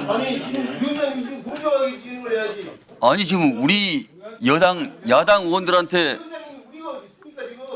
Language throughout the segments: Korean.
아니 지금 위원장님 지금 공정하게 진행을 해야지. 아니 지금 우리 야당 의원들한테 위원장님 우리가 어디 있습니까 지금?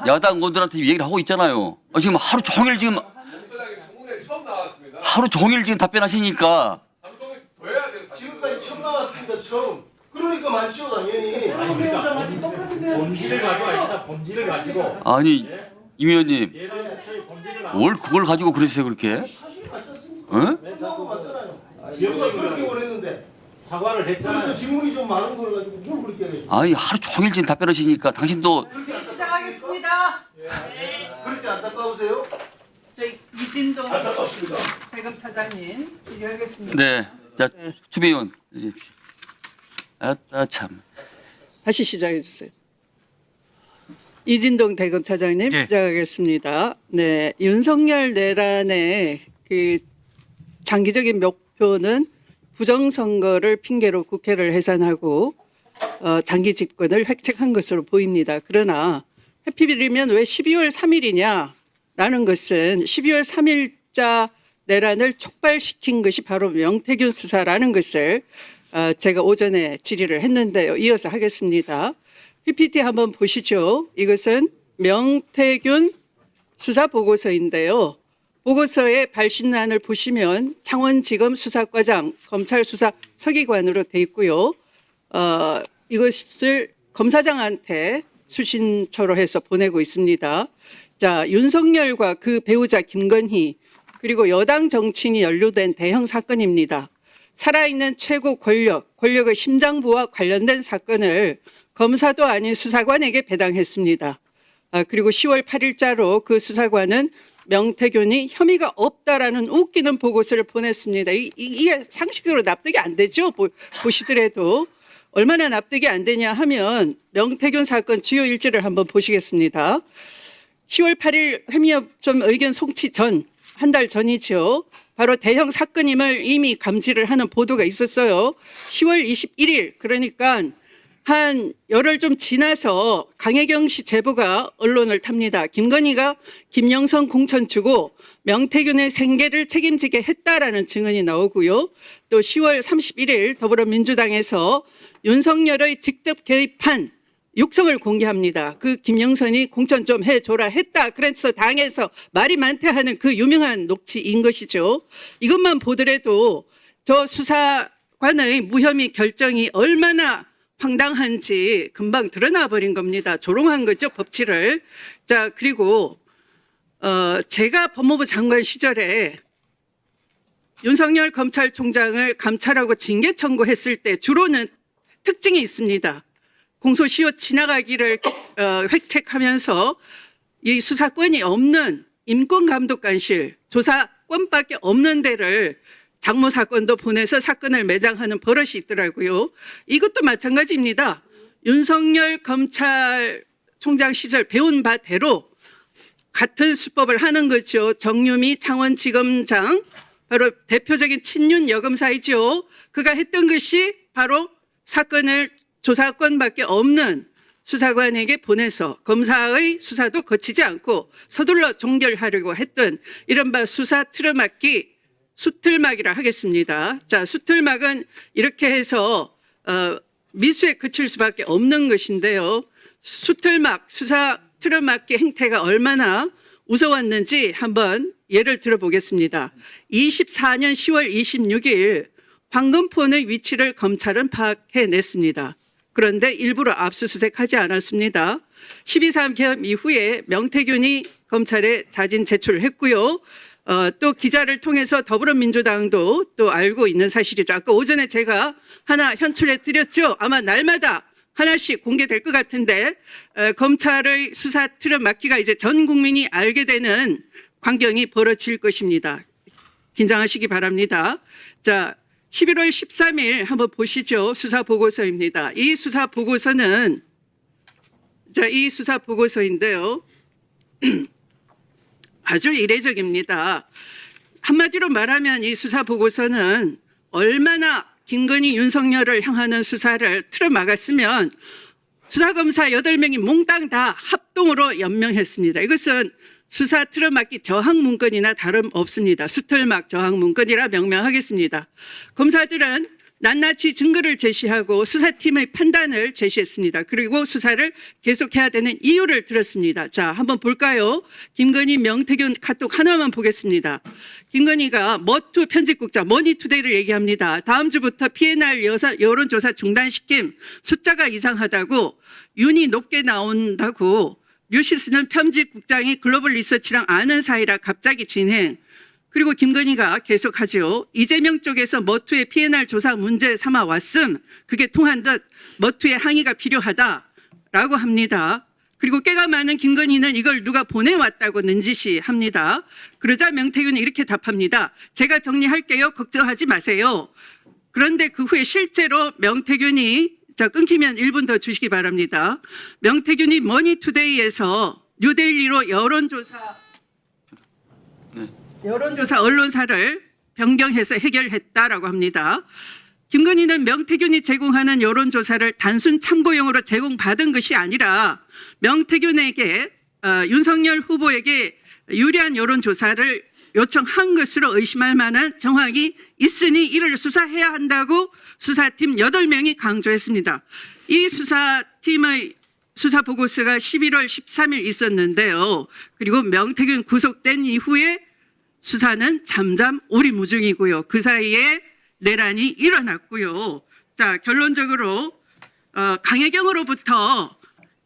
야당 의원들한테 얘기를 하고 있잖아요. 지금 하루 종일 지금 목사장이 청문회 처음 나왔습니다. 하루 종일 지금 답변하시니까 방송에 더 해야 돼요. 지금까지 처음 나왔습니다 처음. 그러니까 많죠 당연히. 위원장하고 똑같은데 본질을 가지고 아니다. 본질을 가지고 아니 임 의원님 얘를 저희 본질을 뭘 그걸 가지고 그러세요 그렇게? 사실이 맞지 않습니까? 응? 처음 나온 거 맞잖아요. 우리가 그렇게 원했는데. 사과를 그래서 했잖아요. 질문이 좀 많은 걸 가지고 뭘 그렇게 하겠습니까? 아니 하루 종일 지금 답변하시니까 당신도 시작하겠습니다. 그렇게 안타까우세요? 저희 이진동 안타깝습니다. 대검차장님 질의하겠습니다. 네. 자 추배 의원 이제 아따 참. 다시 시작해 주세요. 이진동 대검차장님 네. 시작하겠습니다. 네, 윤석열 내란의 그 장기적인 목표는 부정선거를 핑계로 국회를 해산하고 장기 집권을 획책한 것으로 보입니다. 그러나 해필이면 왜 12월 3일이냐라는 것은 12월 3일자 내란을 촉발시킨 것이 바로 명태균 수사라는 것을 제가 오전에 질의를 했는데요. 이어서 하겠습니다. PPT 한번 보시죠. 이것은 명태균 수사 보고서인데요. 보고서의 발신란을 보시면 창원지검 수사과장 검찰 수사 서기관으로 돼 있고요. 이것을 검사장한테 수신처로 해서 보내고 있습니다. 자, 윤석열과 그 배우자 김건희 그리고 여당 정치인이 연루된 대형 사건입니다. 살아있는 최고 권력의 심장부와 관련된 사건을 검사도 아닌 수사관에게 배당했습니다. 그리고 10월 8일자로 그 수사관은 명태균이 혐의가 없다라는 웃기는 보고서를 보냈습니다. 이게 상식적으로 납득이 안 되죠. 보시더라도 얼마나 납득이 안 되냐 하면 명태균 사건 주요 일지를 한번 보시겠습니다. 10월 8일 회미협점 의견 송치 전, 한 달 전이죠. 바로 대형 사건임을 이미 감지를 하는 보도가 있었어요. 10월 21일 그러니까 한 열흘 좀 지나서 강혜경 씨 제보가 언론을 탑니다. 김건희가 김영선 공천 주고 명태균의 생계를 책임지게 했다라는 증언이 나오고요. 또 10월 31일 더불어민주당에서 윤석열의 직접 개입한 육성을 공개합니다. 그 김영선이 공천 좀 해줘라 했다. 그래서 당에서 말이 많다 하는 그 유명한 녹취인 것이죠. 이것만 보더라도 저 수사관의 무혐의 결정이 얼마나 황당한지 금방 드러나 버린 겁니다. 조롱한 거죠, 법치를. 자, 그리고 제가 법무부 장관 시절에 윤석열 검찰총장을 감찰하고 징계 청구했을 때 주로는 특징이 있습니다. 공소시효 지나가기를 획책하면서 이 수사권이 없는 인권감독관실 조사권밖에 없는 데를 장모 사건도 보내서 사건을 매장하는 버릇이 있더라고요. 이것도 마찬가지입니다. 윤석열 검찰총장 시절 배운 바대로 같은 수법을 하는 거죠. 정유미 창원지검장 바로 대표적인 친윤 여검사이죠. 그가 했던 것이 바로 사건을 조사권밖에 없는 수사관에게 보내서 검사의 수사도 거치지 않고 서둘러 종결하려고 했던 이른바 수사 틀어막기 수틀막이라 하겠습니다. 자, 수틀막은 이렇게 해서 미수에 그칠 수밖에 없는 것인데요. 수틀막, 수사 틀어막기 행태가 얼마나 우스웠는지 한번 예를 들어보겠습니다. 24년 10월 26일 황금폰의 위치를 검찰은 파악해냈습니다. 그런데 일부러 압수수색하지 않았습니다. 12.3 개헌 이후에 명태균이 검찰에 자진 제출을 했고요. 또 기자를 통해서 더불어민주당도 또 알고 있는 사실이죠. 아까 오전에 제가 하나 현출해 드렸죠. 아마 날마다 하나씩 공개될 것 같은데 검찰의 수사 틀어막기가 이제 전 국민이 알게 되는 광경이 벌어질 것입니다. 긴장하시기 바랍니다. 자, 11월 13일 한번 보시죠. 수사 보고서입니다. 이 수사 보고서는 이 수사 보고서인데요. 아주 이례적입니다. 한마디로 말하면 이 수사 보고서는 얼마나 김건희 윤석열을 향하는 수사를 틀어막았으면 수사검사 8명이 몽땅 다 합동으로 연명했습니다. 이것은 수사 틀어막기 저항 문건이나 다름없습니다. 수틀막 저항 문건이라 명명하겠습니다. 검사들은 낱낱이 증거를 제시하고 수사팀의 판단을 제시했습니다. 그리고 수사를 계속해야 되는 이유를 들었습니다. 자, 한번 볼까요? 김건희, 명태균 카톡 하나만 보겠습니다. 김건희가 머투 편집국장 머니투데이를 얘기합니다. 다음 주부터 PNR 여론조사 중단시킴, 숫자가 이상하다고, 윤이 높게 나온다고, 뉴시스는 편집국장이 글로벌 리서치랑 아는 사이라 갑자기 진행. 그리고 김건희가 계속하죠. 이재명 쪽에서 머투의 PNR 조사 문제 삼아 왔음. 그게 통한 듯 머투의 항의가 필요하다라고 합니다. 그리고 꽤가 많은 김건희는 이걸 누가 보내왔다고 능지시합니다. 그러자 명태균은 이렇게 답합니다. 제가 정리할게요. 걱정하지 마세요. 그런데 그 후에 실제로 명태균이, 자, 끊기면 1분 더 주시기 바랍니다. 명태균이 머니투데이에서 뉴데일리로 여론조사 언론사를 변경해서 해결했다라고 합니다. 김건희는 명태균이 제공하는 여론조사를 단순 참고용으로 제공받은 것이 아니라 명태균에게 윤석열 후보에게 유리한 여론조사를 요청한 것으로 의심할 만한 정황이 있으니 이를 수사해야 한다고 수사팀 8명이 강조했습니다. 이 수사팀의 수사 보고서가 11월 13일 있었는데요. 그리고 명태균 구속된 이후에 수사는 잠잠 오리무중이고요. 그 사이에 내란이 일어났고요. 자, 결론적으로 강혜경으로부터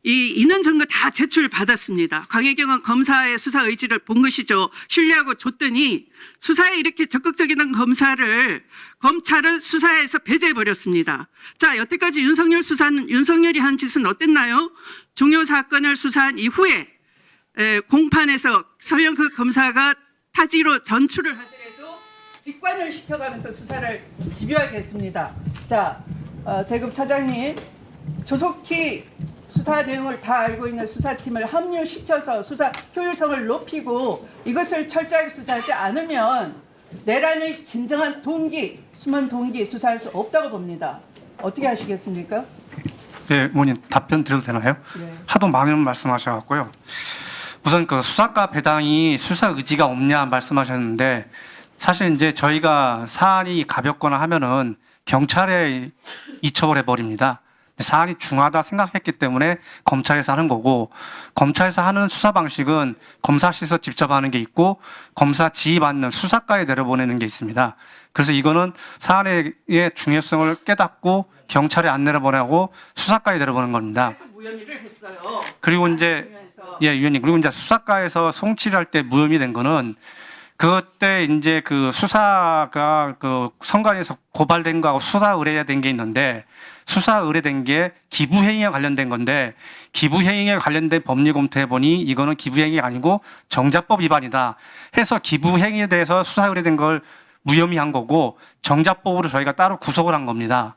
이 인원 증거 다 제출받았습니다. 강혜경은 검사의 수사 의지를 본 것이죠. 신뢰하고 줬더니 수사에 이렇게 적극적인 검사를 검찰은 수사에서 배제해버렸습니다. 자, 여태까지 윤석열이 한 짓은 어땠나요? 중요 사건을 수사한 이후에 공판에서 설령 그 검사가 타지로 전출을 하더라도 직관을 시켜가면서 수사를 집요하게 했습니다. 자, 대검 차장님, 조속히 수사 내용을 다 알고 있는 수사팀을 합류시켜서 수사 효율성을 높이고 이것을 철저하게 수사하지 않으면 내란의 진정한 동기, 숨은 동기 수사할 수 없다고 봅니다. 어떻게 하시겠습니까? 네, 의원님 답변 드려도 되나요? 네. 하도 많은 말씀하셔갖고요. 우선 그 수사과 배당이 수사 의지가 없냐 말씀하셨는데 사실 이제 저희가 사안이 가볍거나 하면은 경찰에 이첩을 해버립니다. 사안이 중하다 생각했기 때문에 검찰에서 하는 거고, 검찰에서 하는 수사 방식은 검사실에서 직접 하는 게 있고 검사 지휘받는 수사과에 내려보내는 게 있습니다. 그래서 이거는 사안의 중요성을 깨닫고 경찰에 안 내려보내고 수사과에 내려보는 겁니다. 그래서 무혐의를 했어요. 그리고 이제 위원님, 그리고 이제 수사과에서 송치를 할 때 무혐의 된 거는 그때 이제 그 수사가 그 선관위에서 고발된 거하고 수사 의뢰된 게 있는데, 수사 의뢰된 게 기부행위에 관련된 건데 기부행위에 관련된 법리 검토해 보니 이거는 기부행위가 아니고 정자법 위반이다 해서 기부행위에 대해서 수사 의뢰된 걸 무혐의한 거고 정자법으로 저희가 따로 구속을 한 겁니다.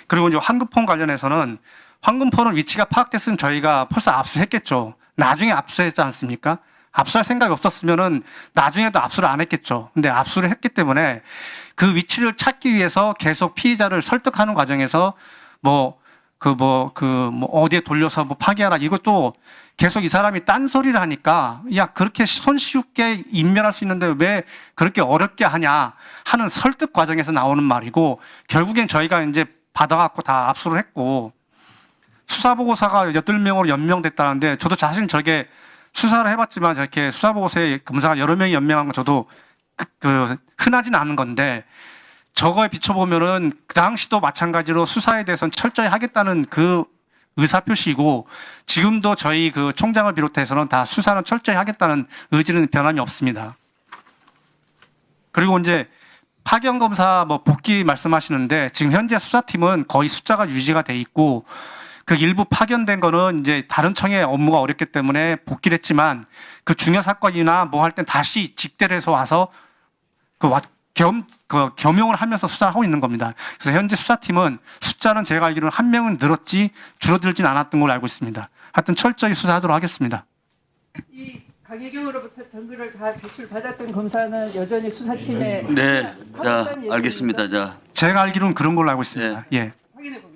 그리고 이제 황금폰 관련해서는 황금폰은 위치가 파악됐으면 저희가 벌써 압수했겠죠. 나중에 압수했지 않습니까? 압수할 생각이 없었으면은 나중에도 압수를 안 했겠죠. 근데 압수를 했기 때문에 그 위치를 찾기 위해서 계속 피의자를 설득하는 과정에서 어디에 돌려서 파기하라, 이것도 계속 이 사람이 딴소리를 하니까 야, 그렇게 손쉽게 인멸할 수 있는데 왜 그렇게 어렵게 하냐 하는 설득 과정에서 나오는 말이고, 결국엔 저희가 이제 받아갖고 다 압수를 했고, 수사보고서가 8명으로 연명됐다는데 저도 자신 저게 수사를 해봤지만 저렇게 수사보고서에 검사가 여러 명이 연명한 건 저도 흔하진 않은 건데, 저거에 비춰보면은 그 당시도 마찬가지로 수사에 대해서는 철저히 하겠다는 그 의사표시이고, 지금도 저희 그 총장을 비롯해서는 다 수사는 철저히 하겠다는 의지는 변함이 없습니다. 그리고 이제 파견검사 복귀 말씀하시는데 지금 현재 수사팀은 거의 숫자가 유지가 돼 있고, 그 일부 파견된 거는 이제 다른 청의 업무가 어렵기 때문에 복귀를 했지만 그 중요 사건이나 할 땐 다시 직대를 해서 와서 겸용을 하면서 수사를 하고 있는 겁니다. 그래서 현재 수사팀은 숫자는 제가 알기로는 1명은 늘었지 줄어들진 않았던 걸로 알고 있습니다. 하여튼 철저히 수사하도록 하겠습니다. 이 강혜경으로부터 증거를 다 제출받았던 검사는 여전히 수사팀에 네, 자, 알겠습니다. 자, 제가 알기로는 그런 걸로 알고 있습니다. 네. 예. 확인해 보겠습니다.